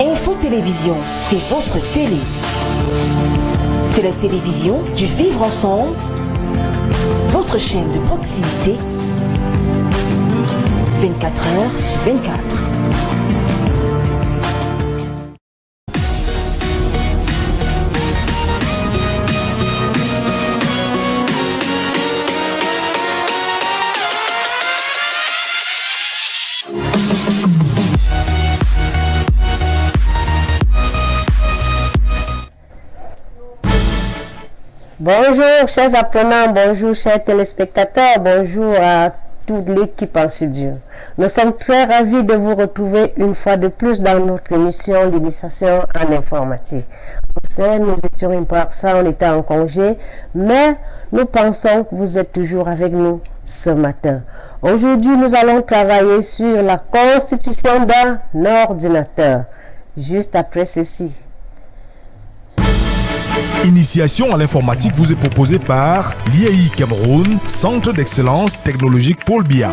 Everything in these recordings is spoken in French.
Info Télévision, c'est votre télé. C'est la télévision du vivre ensemble, votre chaîne de proximité, 24 heures sur 24. Bonjour chers apprenants, bonjour chers téléspectateurs, bonjour à toute l'équipe en studio. Nous sommes très ravis de vous retrouver une fois de plus dans notre émission l'initiation en informatique. Vous savez, nous étions un peu absents, on était en congé, mais nous pensons que vous êtes toujours avec nous ce matin. Aujourd'hui, nous allons travailler sur la constitution d'un ordinateur, juste après ceci. Initiation à l'informatique vous est proposée par l'IAI Cameroun, Centre d'excellence technologique Paul Biya.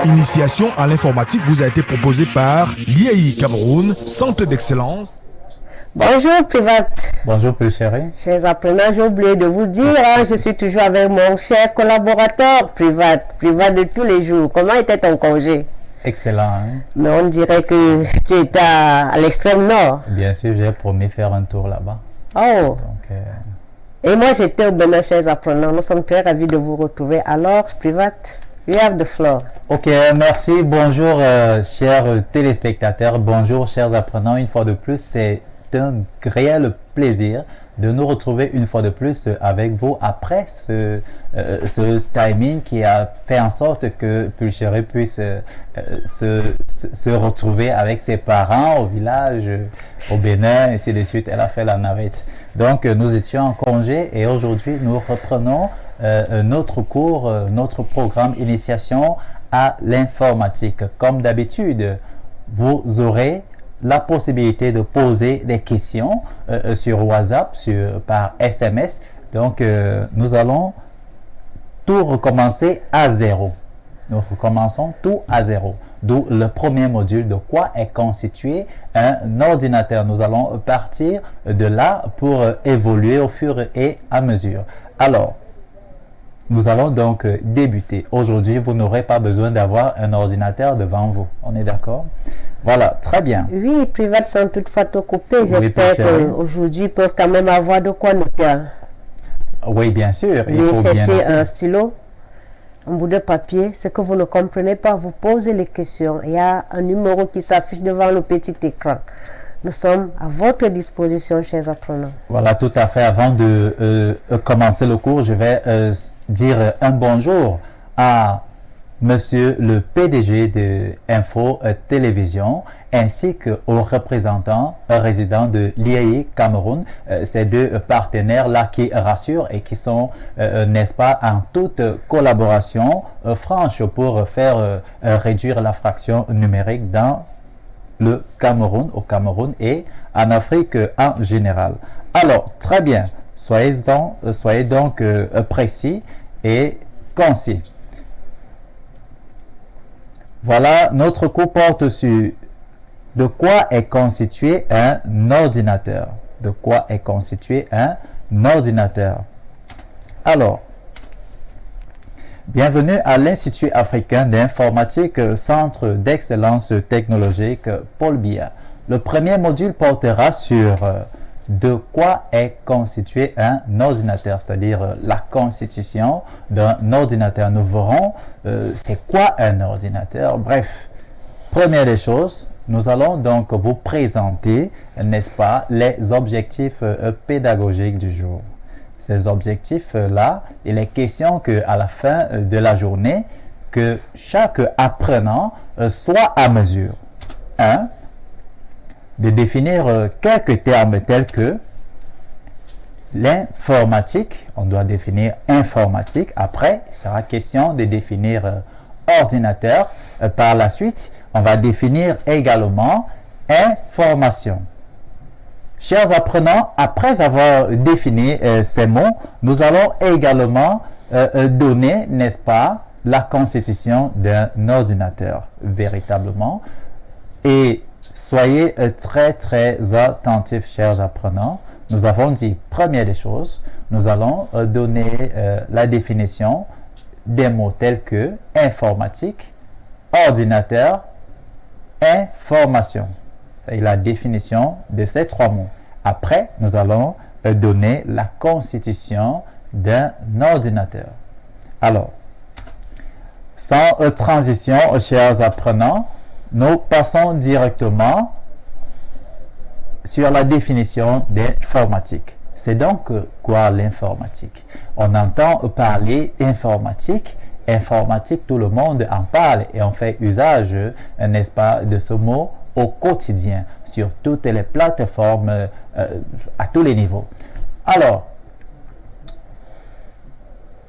Initiation à l'informatique vous a été proposée par l'IAI Cameroun, Centre d'excellence. Bonjour Privat. Bonjour plus chérie. Chers apprenants, j'ai oublié de vous dire, je suis toujours avec mon cher collaborateur Privat de tous les jours. Comment était ton congé? Excellent. Hein? Mais on dirait que tu étais à l'extrême nord. Bien sûr, j'ai promis faire un tour là-bas. Oh. Donc, Et moi, j'étais au Bénin, chers apprenants. Nous sommes très ravis de vous retrouver. Alors, Privat, you have the floor. Ok, merci. Bonjour, chers téléspectateurs. Bonjour, chers apprenants. Une fois de plus, c'est un réel plaisir de nous retrouver une fois de plus avec vous après ce timing qui a fait en sorte que Pulchérie puisse se retrouver avec ses parents au village, au Bénin, et ainsi de suite. Elle a fait la navette. Donc, nous étions en congé et aujourd'hui, nous reprenons notre cours, notre programme Initiation à l'informatique. Comme d'habitude, vous aurez la possibilité de poser des questions sur WhatsApp, par SMS. Donc, nous allons tout recommencer à zéro. Nous recommençons tout à zéro. D'où le premier module de quoi est constitué un ordinateur. Nous allons partir de là pour évoluer au fur et à mesure. Alors, nous allons donc débuter. Aujourd'hui, vous n'aurez pas besoin d'avoir un ordinateur devant vous. On est d'accord? Voilà, très bien. Oui, Privat, sans toutefois te couper, j'espère qu'aujourd'hui, ils peuvent quand même avoir de quoi noter. Oui, bien sûr. Il faut chercher un stylo, un bout de papier. Ce que vous ne comprenez pas, vous posez les questions. Il y a un numéro qui s'affiche devant le petit écran. Nous sommes à votre disposition, chers apprenants. Voilà, tout à fait. Avant de commencer le cours, je vais dire un bonjour à Monsieur le PDG de Info Télévision ainsi qu'aux représentants résidents de l'IAI Cameroun, ces deux partenaires-là qui rassurent et qui sont, n'est-ce pas, en toute collaboration franche pour faire réduire la fraction numérique dans le Cameroun, au Cameroun et en Afrique en général. Alors, très bien, soyez donc précis et concis. Voilà, notre cours porte sur de quoi est constitué un ordinateur. De quoi est constitué un ordinateur. Alors, bienvenue à l'Institut africain d'informatique, Centre d'excellence technologique Paul Biya. Le premier module portera sur de quoi est constitué un ordinateur, c'est-à-dire la constitution d'un ordinateur. Nous verrons c'est quoi un ordinateur. Bref, première des choses, nous allons donc vous présenter, n'est-ce pas, les objectifs pédagogiques du jour. Ces objectifs-là, il est question qu'à la fin de la journée, que chaque apprenant soit à mesure. 1. De définir quelques termes tels que l'informatique. On doit définir informatique. Après, il sera question de définir ordinateur. Par la suite, on va définir également information. Chers apprenants, après avoir défini ces mots, nous allons également donner, n'est-ce pas, la constitution d'un ordinateur, véritablement. Et soyez très, très attentifs, chers apprenants. Nous avons dit, première des choses, nous allons donner la définition des mots tels que informatique, ordinateur, information. C'est la définition de ces trois mots. Après, nous allons donner la constitution d'un ordinateur. Alors, sans transition, chers apprenants, nous passons directement sur la définition d'informatique. C'est donc quoi l'informatique? On entend parler informatique. Informatique, tout le monde en parle et on fait usage, n'est-ce pas, de ce mot au quotidien, sur toutes les plateformes, à tous les niveaux. Alors,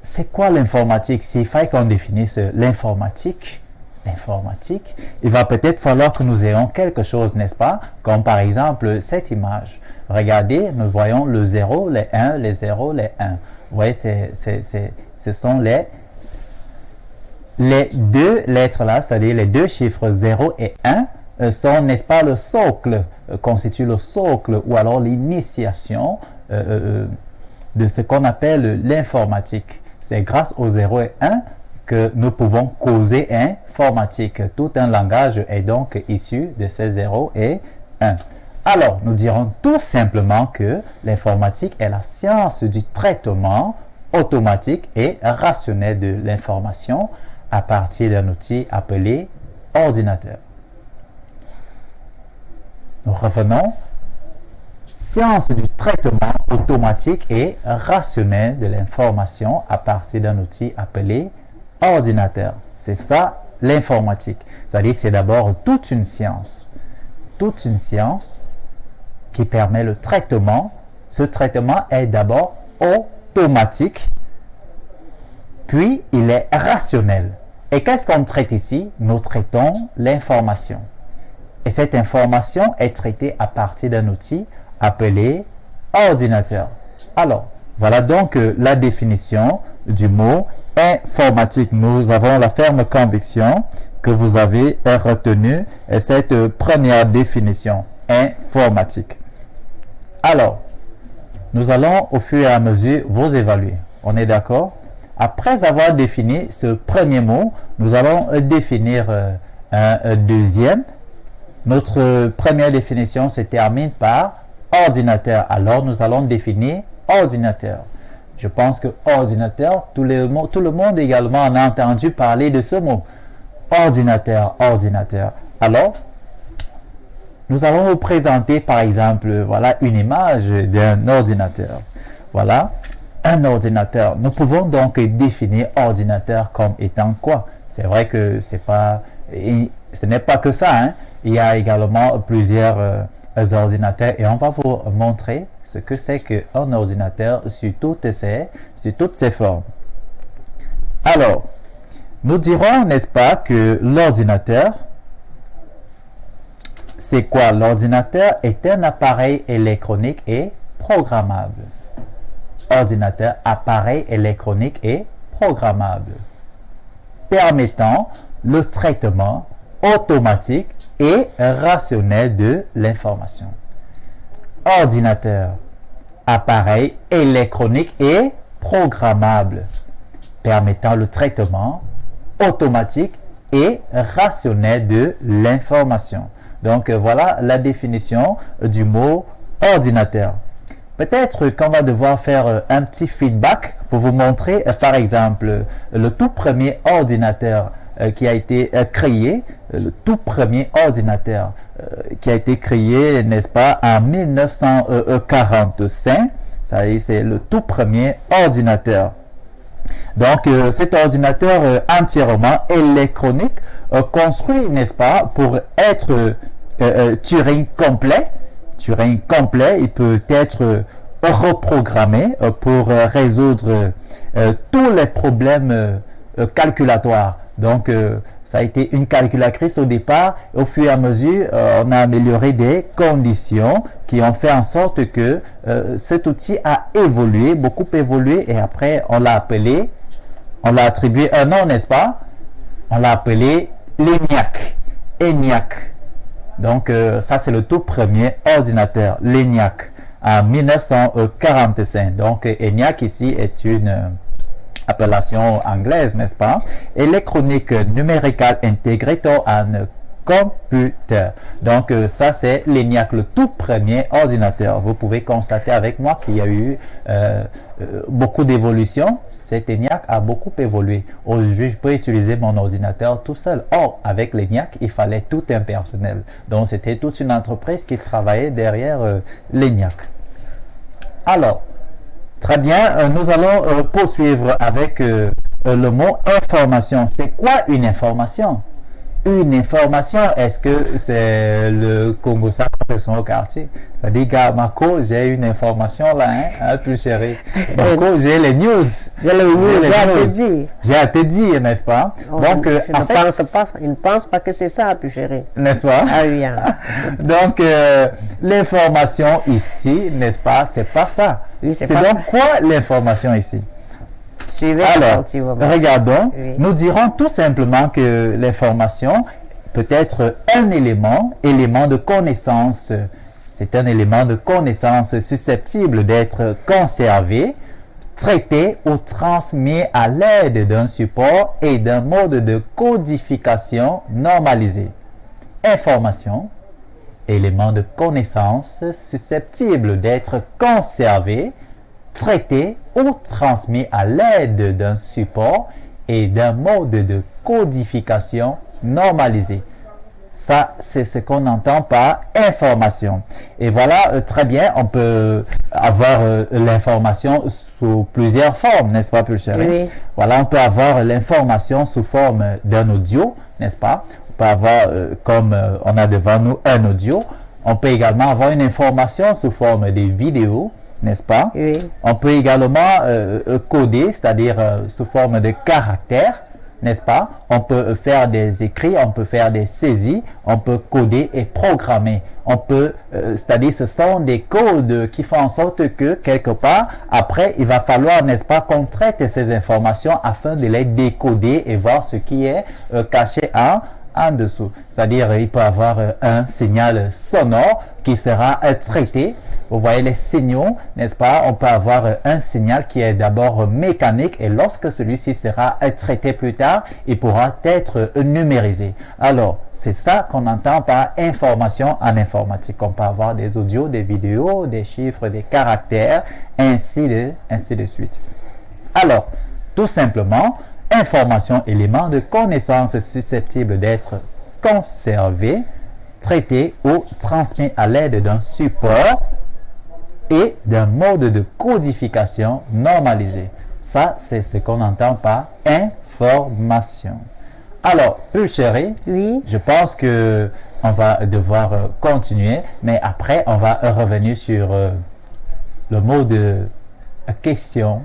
c'est quoi l'informatique? S'il fallait qu'on définisse l'informatique, il va peut-être falloir que nous ayons quelque chose, n'est-ce pas? Comme par exemple cette image. Regardez, nous voyons le 0, les 1, les 0, les 1. Vous voyez, ce sont les deux lettres là, c'est-à-dire les deux chiffres 0 et 1 sont, n'est-ce pas, le socle, constituent le socle ou alors l'initiation de ce qu'on appelle l'informatique. C'est grâce aux 0 et 1 que nous pouvons causer informatique. Tout un langage est donc issu de ces 0 et 1. Alors, nous dirons tout simplement que l'informatique est la science du traitement automatique et rationnel de l'information à partir d'un outil appelé ordinateur. Nous revenons. Science du traitement automatique et rationnel de l'information à partir d'un outil appelé ordinateur. C'est ça l'informatique. C'est-à-dire c'est d'abord toute une science qui permet le traitement. Ce traitement est d'abord automatique, puis il est rationnel. Et qu'est-ce qu'on traite ici? Nous traitons l'information. Et cette information est traitée à partir d'un outil appelé ordinateur. Alors, voilà donc la définition du mot informatique. Nous avons la ferme conviction que vous avez retenu cette première définition, informatique. Alors, nous allons au fur et à mesure vous évaluer. On est d'accord? Après avoir défini ce premier mot, nous allons définir un deuxième. Notre première définition se termine par ordinateur. Alors, nous allons définir ordinateur. Je pense que ordinateur, tout le monde également en a entendu parler de ce mot. Ordinateur. Alors, nous allons vous présenter par exemple, voilà une image d'un ordinateur. Voilà, un ordinateur. Nous pouvons donc définir ordinateur comme étant quoi? C'est vrai que ce n'est pas que ça, hein. Il y a également plusieurs ordinateurs et on va vous montrer ce que c'est qu'un ordinateur sur toutes ses formes. Alors, nous dirons, n'est-ce pas, que l'ordinateur, c'est quoi? L'ordinateur est un appareil électronique et programmable. Ordinateur, appareil électronique et programmable, permettant le traitement automatique et rationnel de l'information. Ordinateur, appareil électronique et programmable, permettant le traitement automatique et rationnel de l'information. Donc, voilà la définition du mot ordinateur. Peut-être qu'on va devoir faire un petit feedback pour vous montrer, par exemple, le tout premier ordinateur qui a été créé, le tout premier ordinateur qui a été créé, n'est-ce pas, en 1945. C'est le tout premier ordinateur. Donc, cet ordinateur entièrement électronique, construit, n'est-ce pas, pour être Turing complet. Turing complet, il peut être reprogrammé pour résoudre tous les problèmes calculatoires. Donc, ça a été une calculatrice au départ. Au fur et à mesure, on a amélioré des conditions qui ont fait en sorte que cet outil a évolué, beaucoup évolué, et après, on l'a appelé on l'a attribué un nom, n'est-ce pas? On l'a appelé l'ENIAC. ENIAC. Donc, ça, c'est le tout premier ordinateur, l'ENIAC, en 1945. Donc, ENIAC ici est une appellation anglaise, n'est-ce pas? Electronic Numerical Integrator and Computer. Donc, ça, c'est l'ENIAC, le tout premier ordinateur. Vous pouvez constater avec moi qu'il y a eu beaucoup d'évolution. Cet ENIAC a beaucoup évolué. Aujourd'hui, je peux utiliser mon ordinateur tout seul. Or, avec l'ENIAC, il fallait tout un personnel. Donc, c'était toute une entreprise qui travaillait derrière l'ENIAC. Alors, très bien, nous allons poursuivre avec le mot information. C'est quoi une information? Une information, est-ce que c'est le Congo Sacré au quartier? Ça dit, gars, Marco, j'ai une information là, hein, plus chérie. Marco, j'ai les news. J'ai les news, j'ai à te dire. J'ai à te dire, n'est-ce pas? Donc, il ne pense pas que c'est ça, plus chérie. N'est-ce pas? Ah oui. Hein. Donc, l'information ici, n'est-ce pas? C'est pas ça. Oui, c'est donc ça. Quoi l'information ici? Suivez. Alors, regardons. Oui. Nous dirons tout simplement que l'information peut être un élément de connaissance. C'est un élément de connaissance susceptible d'être conservé, traité ou transmis à l'aide d'un support et d'un mode de codification normalisé. Information, élément de connaissance susceptible d'être conservé, traité ou transmis à l'aide d'un support et d'un mode de codification normalisé. Ça, c'est ce qu'on entend par information. Et voilà, très bien, on peut avoir l'information sous plusieurs formes, n'est-ce pas, plus chérie? Oui. Voilà, on peut avoir l'information sous forme d'un audio, n'est-ce pas? On peut avoir, comme on a devant nous, un audio. On peut également avoir une information sous forme de vidéos, n'est-ce pas? Oui. On peut également coder, c'est-à-dire sous forme de caractères, n'est-ce pas? On peut faire des écrits, on peut faire des saisies, on peut coder et programmer. On peut, c'est-à-dire ce sont des codes qui font en sorte que quelque part, après, il va falloir, n'est-ce pas, qu'on traite ces informations afin de les décoder et voir ce qui est caché en dessous. C'est-à-dire, il peut avoir un signal sonore qui sera traité. Vous voyez les signaux, n'est-ce pas? On peut avoir un signal qui est d'abord mécanique et lorsque celui-ci sera traité plus tard, il pourra être numérisé. Alors, c'est ça qu'on entend par information en informatique. On peut avoir des audios, des vidéos, des chiffres, des caractères, ainsi de suite. Alors, tout simplement, information, élément de connaissance susceptible d'être conservé, traité ou transmis à l'aide d'un support et d'un mode de codification normalisé. Ça, c'est ce qu'on entend par information. Alors, plus chérie, oui. Je pense que on va devoir continuer, mais après, on va revenir sur le mot de question.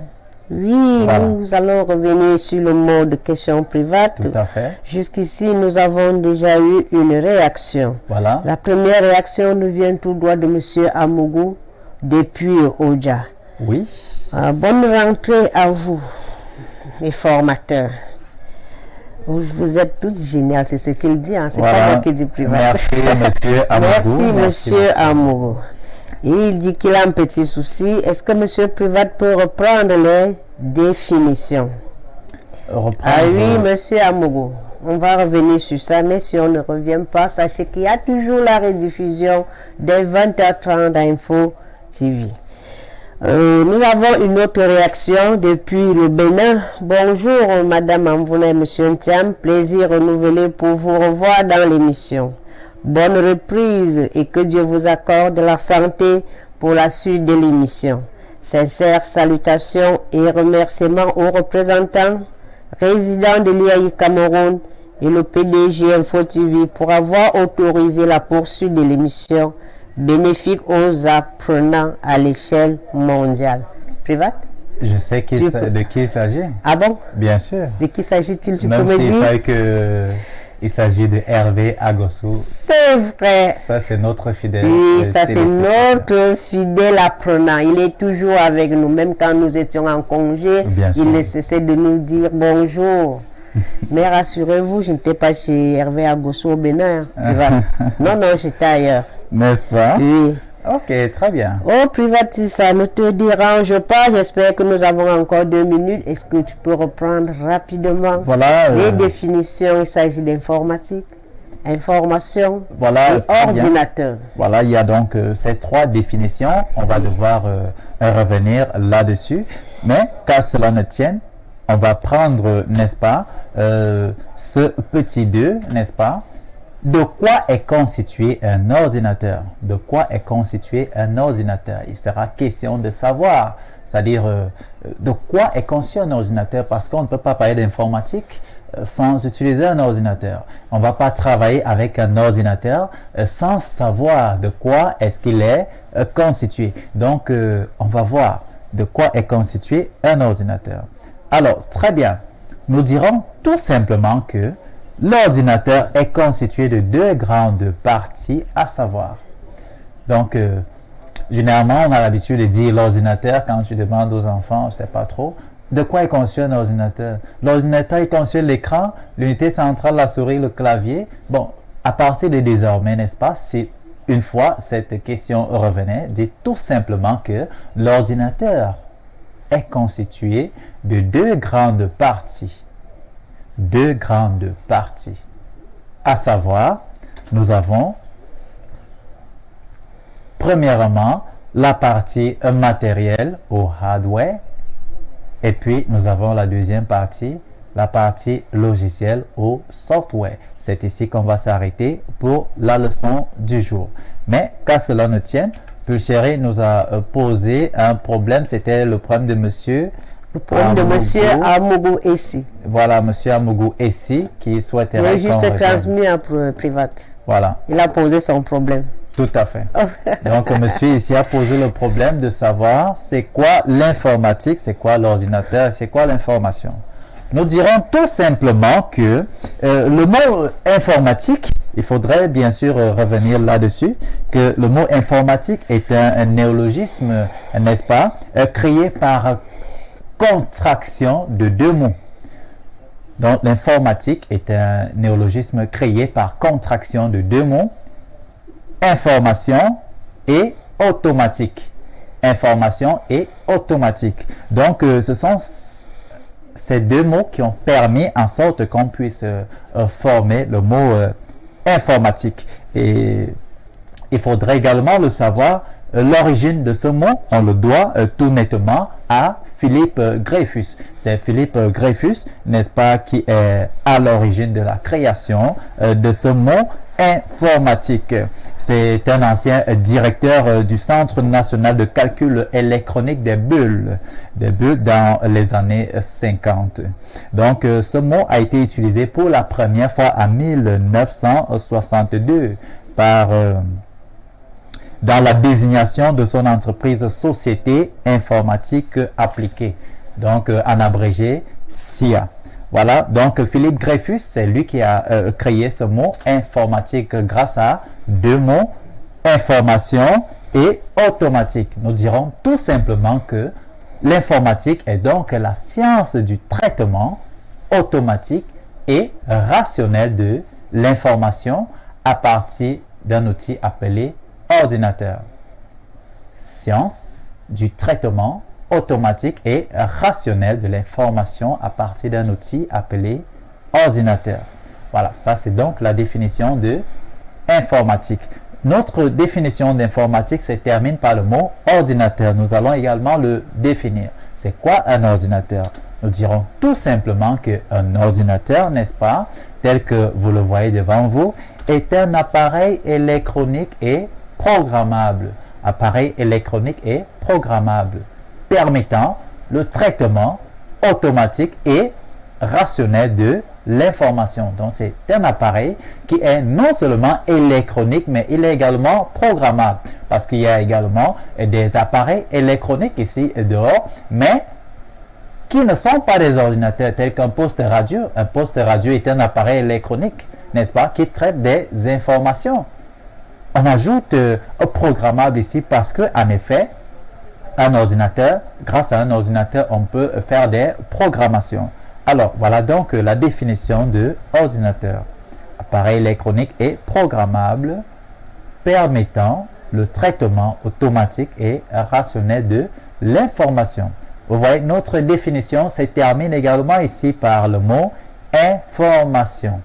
Oui, voilà. Nous allons revenir sur le mot de question private. Tout à fait. Jusqu'ici, nous avons déjà eu une réaction. Voilà. La première réaction nous vient tout droit de M. Amougou depuis Oja. Oui. Bonne rentrée à vous, les formateurs. Vous êtes tous géniaux, c'est ce qu'il dit, hein? C'est voilà. Pas moi qui dis privat. Merci, monsieur Amougou. Merci, monsieur Amougou. Et il dit qu'il a un petit souci. Est-ce que monsieur Privat peut reprendre les définitions? Ah oui, monsieur Amougou. On va revenir sur ça, mais si on ne revient pas, sachez qu'il y a toujours la rediffusion dès 20h30 d'Info TV. Nous avons une autre réaction depuis le Bénin. Bonjour, madame Amvouna et monsieur Ntiam. Plaisir renouvelé pour vous revoir dans l'émission. Bonne reprise et que Dieu vous accorde la santé pour la suite de l'émission. Sincères salutations et remerciements aux représentants, résidents de l'IAI Cameroun et le PDG Info TV pour avoir autorisé la poursuite de l'émission bénéfique aux apprenants à l'échelle mondiale. Privat? Je sais de qui il s'agit. Ah bon? Bien sûr. De qui s'agit-il? Tu Même peux me dire? que Il s'agit de Hervé Agossou. C'est vrai. Ça, c'est notre fidèle. Oui, ça c'est téléspectateur. notre fidèle apprenant. Il est toujours avec nous, même quand nous étions en congé. Bien sûr. Il ne cessait de nous dire bonjour. Mais rassurez-vous, je n'étais pas chez Hervé Agossou au Bénin. Non, non, j'étais ailleurs. N'est-ce pas? Oui. Ok, très bien. Oh, Privati, ça ne te dérange pas. J'espère que nous avons encore 2 minutes. Est-ce que tu peux reprendre rapidement Voilà. les définitions? Il s'agit d'informatique, information Voilà, et très bien. ordinateur. Voilà, il y a donc ces 3 définitions. On va devoir revenir là-dessus. Mais qu'à cela ne tienne, on va prendre, n'est-ce pas, ce petit 2, n'est-ce pas? De quoi est constitué un ordinateur? De quoi est constitué un ordinateur? Il sera question de savoir, c'est-à-dire de quoi est conçu un ordinateur, parce qu'on ne peut pas parler d'informatique sans utiliser un ordinateur. On ne va pas travailler avec un ordinateur sans savoir de quoi est-ce qu'il est constitué. Donc, on va voir de quoi est constitué un ordinateur. Alors, très bien. Nous dirons tout simplement que l'ordinateur est constitué de 2 grandes parties, à savoir. Donc, généralement, on a l'habitude de dire l'ordinateur quand tu demandes aux enfants, on ne sait pas trop. De quoi est conçu un ordinateur? L'ordinateur est conçu de l'écran, l'unité centrale, la souris, le clavier. Bon, à partir de désormais, n'est-ce pas, si une fois cette question revenait, dites tout simplement que l'ordinateur est constitué de 2 grandes parties. 2 grandes parties. À savoir, nous avons premièrement la partie matérielle au hardware, et puis nous avons la deuxième partie, la partie logicielle au software. C'est ici qu'on va s'arrêter pour la leçon du jour. Mais qu'à cela ne tienne, Pulchéry nous a posé un problème, c'était le problème de monsieur. Le problème de monsieur Amougou Essi. Voilà, monsieur Amougou Essi qui souhaitait J'ai juste répondre. transmis à Private. Voilà, Il a posé son problème. tout à fait. Donc, monsieur ici a posé le problème de savoir c'est quoi l'informatique, c'est quoi l'ordinateur, c'est quoi l'information. Nous dirons tout simplement que le mot informatique, il faudrait bien sûr revenir là-dessus, que le mot informatique est un néologisme, n'est-ce pas, créé par contraction de 2 mots. Donc, l'informatique est un néologisme créé par contraction de 2 mots, information et automatique. Information et automatique. Donc, ce sont ces 2 mots qui ont permis en sorte qu'on puisse former le mot informatique. Et il faudrait également le savoir, l'origine de ce mot, on le doit tout nettement à Philippe Dreyfus. C'est Philippe Dreyfus, n'est-ce pas, qui est à l'origine de la création de ce mot informatique. C'est un ancien directeur du Centre national de calcul électronique des bulles dans les années 50. Donc, ce mot a été utilisé pour la première fois en 1962 par dans la désignation de son entreprise Société Informatique Appliquée, donc en abrégé SIA. Voilà, donc Philippe Dreyfus, c'est lui qui a créé ce mot informatique grâce à 2 mots, information et automatique. Nous dirons tout simplement que l'informatique est donc la science du traitement automatique et rationnel de l'information à partir d'un outil appelé ordinateur. Science du traitement automatique et rationnel de l'information à partir d'un outil appelé ordinateur. Voilà, ça c'est donc la définition de informatique. Notre définition d'informatique se termine par le mot ordinateur. Nous allons également le définir. C'est quoi un ordinateur? Nous dirons tout simplement qu'un ordinateur, n'est-ce pas, tel que vous le voyez devant vous, est un appareil électronique et programmable. Appareil électronique et programmable, permettant le traitement automatique et rationnel de l'information. Donc, c'est un appareil qui est non seulement électronique, mais il est également programmable. Parce qu'il y a également des appareils électroniques ici dehors, mais qui ne sont pas des ordinateurs tels qu'un poste radio. Un poste radio est un appareil électronique. n'est-ce pas, qui traite des informations. On ajoute programmable ici parce que, en effet, un ordinateur, grâce à un ordinateur, on peut faire des programmations. Alors, voilà donc la définition de ordinateur. Appareil électronique et programmable permettant le traitement automatique et rationnel de l'information. Vous voyez, notre définition se termine également ici par le mot information.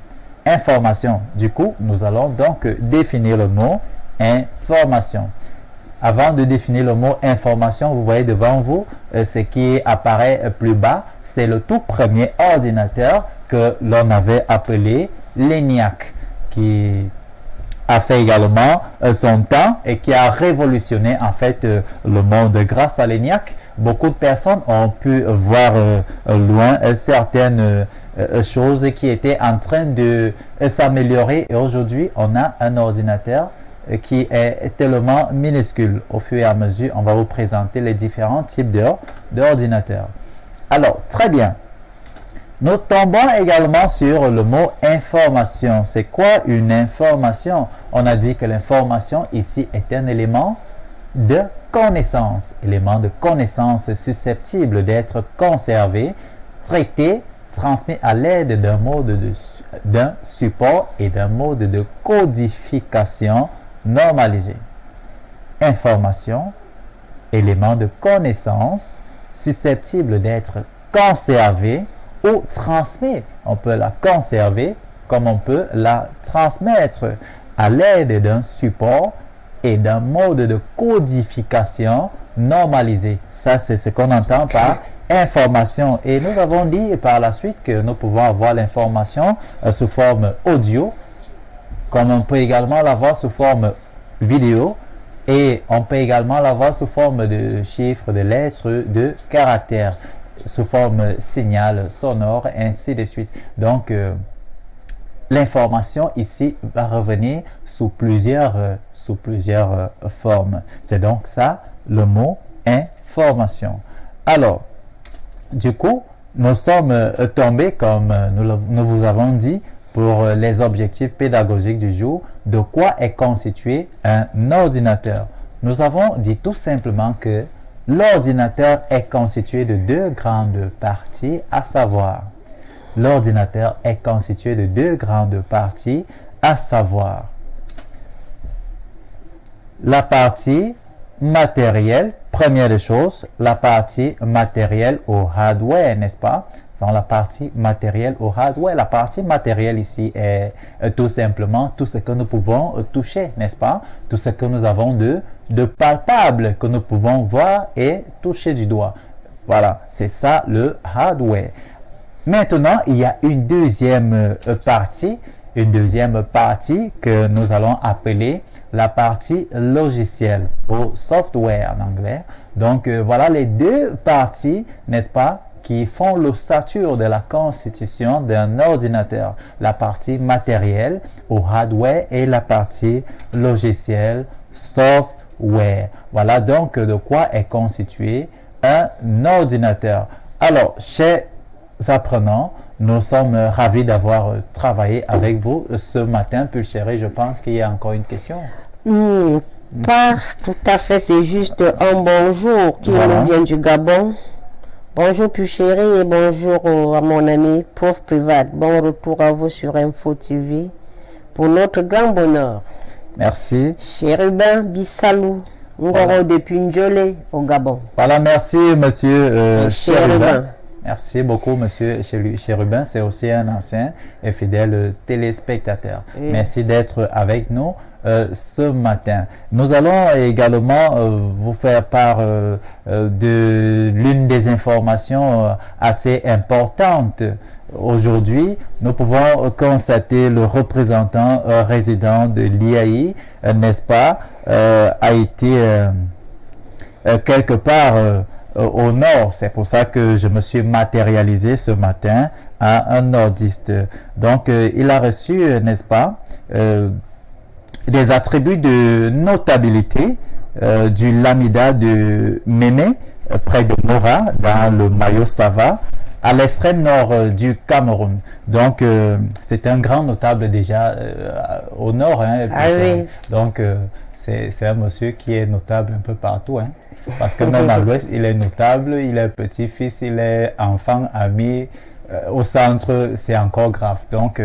Information. Du coup, nous allons donc définir le mot information. Avant de définir le mot information, vous voyez devant vous ce qui apparaît plus bas. C'est le tout premier ordinateur que l'on avait appelé l'ENIAC, qui a fait également son temps et qui a révolutionné en fait le monde. Grâce à l'ENIAC, beaucoup de personnes ont pu voir loin certaines choses qui étaient en train de s'améliorer, et aujourd'hui on a un ordinateur qui est tellement minuscule. Au fur et à mesure, on va vous présenter les différents types d'ordinateurs. Alors, très bien. Nous tombons également sur le mot information. C'est quoi une information? On a dit que l'information ici est un élément de connaissance. Élément de connaissance susceptible d'être conservé, traité, transmis à l'aide d'un support et d'un mode de codification normalisé. Information, élément de connaissance susceptible d'être conservé ou transmis. On peut la conserver comme on peut la transmettre à l'aide d'un support et d'un mode de codification normalisé. Ça, c'est ce qu'on entend par information. Et nous avons dit par la suite que nous pouvons avoir l'information sous forme audio, comme on peut également l'avoir sous forme vidéo, et on peut également l'avoir sous forme de chiffres, de lettres, de caractères, sous forme signal sonore, ainsi de suite. Donc, l'information ici va revenir sous plusieurs formes. C'est donc ça le mot information. Alors, du coup, nous sommes tombés, comme nous vous avons dit, pour les objectifs pédagogiques du jour, de quoi est constitué un ordinateur. Nous avons dit tout simplement que l'ordinateur est constitué de deux grandes parties, à savoir, l'ordinateur est constitué de deux grandes parties, à savoir, la partie matérielle, première des choses, la partie matérielle au hardware, n'est-ce pas? Dans la partie matérielle au hardware. La partie matérielle ici est tout simplement tout ce que nous pouvons toucher, n'est-ce pas? Tout ce que nous avons de palpable, que nous pouvons voir et toucher du doigt. Voilà, c'est ça le hardware. Maintenant, il y a une deuxième partie que nous allons appeler la partie logicielle ou software en anglais. Donc, voilà les deux parties, n'est-ce pas, qui font l'ossature de la constitution d'un ordinateur. La partie matérielle ou hardware et la partie logicielle, software. Voilà donc de quoi est constitué un ordinateur. Alors, chers apprenants, nous sommes ravis d'avoir travaillé avec vous ce matin. Pulchérie, je pense qu'il y a encore une question. Pas tout à fait, c'est juste un bonjour qui nous vient du Gabon. Bonjour Pulchérie et bonjour à mon ami Prof Privat. Bon retour à vous sur Info TV pour notre grand bonheur. Merci. Chérubin Bissalou, Ngoro depuis Ndjolé au Gabon. Voilà, merci monsieur Chérubin. Merci beaucoup, monsieur Chérubin. C'est aussi un ancien et fidèle téléspectateur. Merci d'être avec nous ce matin. Nous allons également vous faire part de l'une des informations assez importantes. Aujourd'hui, nous pouvons constater le représentant résident de l'IAI, n'est-ce pas, a été quelque part au nord. C'est pour ça que je me suis matérialisé ce matin à un nordiste. Donc, il a reçu, n'est-ce pas, des attributs de notabilité du Lamida de Mémé, près de Mora, dans le Mayo Sava. à l'extrême nord du Cameroun. Donc, c'est un grand notable déjà au nord. Hein, oui. Donc, c'est un monsieur qui est notable un peu partout. Hein, parce que même à l'ouest, il est notable, il est petit-fils, il est enfant, ami. Au centre, c'est encore grave. Donc,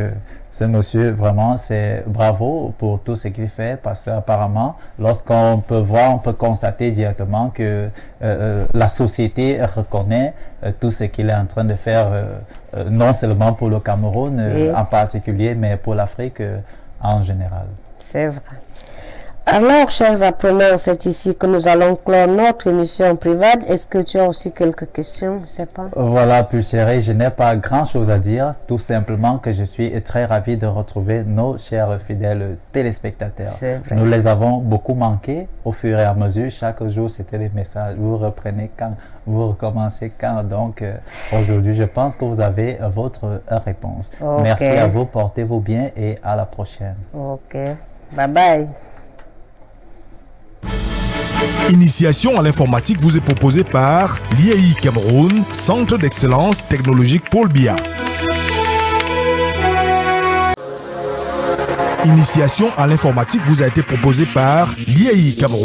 ce monsieur, vraiment, c'est bravo pour tout ce qu'il fait parce qu'apparemment, lorsqu'on peut voir, on peut constater directement que la société reconnaît tout ce qu'il est en train de faire, non seulement pour le Cameroun en particulier, mais pour l'Afrique en général. C'est vrai. Alors, chers apprenants, c'est ici que nous allons clore notre émission private. Est-ce que tu as aussi quelques questions? Je ne sais pas. Voilà, Pulchérie, je n'ai pas grand-chose à dire. Tout simplement que je suis très ravi de retrouver nos chers fidèles téléspectateurs. C'est vrai. Nous les avons beaucoup manqués au fur et à mesure. Chaque jour, c'était des messages. Vous reprenez quand? Vous recommencez quand? Donc, aujourd'hui, je pense que vous avez votre réponse. Okay. Merci à vous, portez-vous bien et à la prochaine. Ok, bye bye. Initiation à l'informatique vous est proposée par l'IAI Cameroun, Centre d'excellence technologique Paul Biya. Initiation à l'informatique vous a été proposée par l'IAI Cameroun.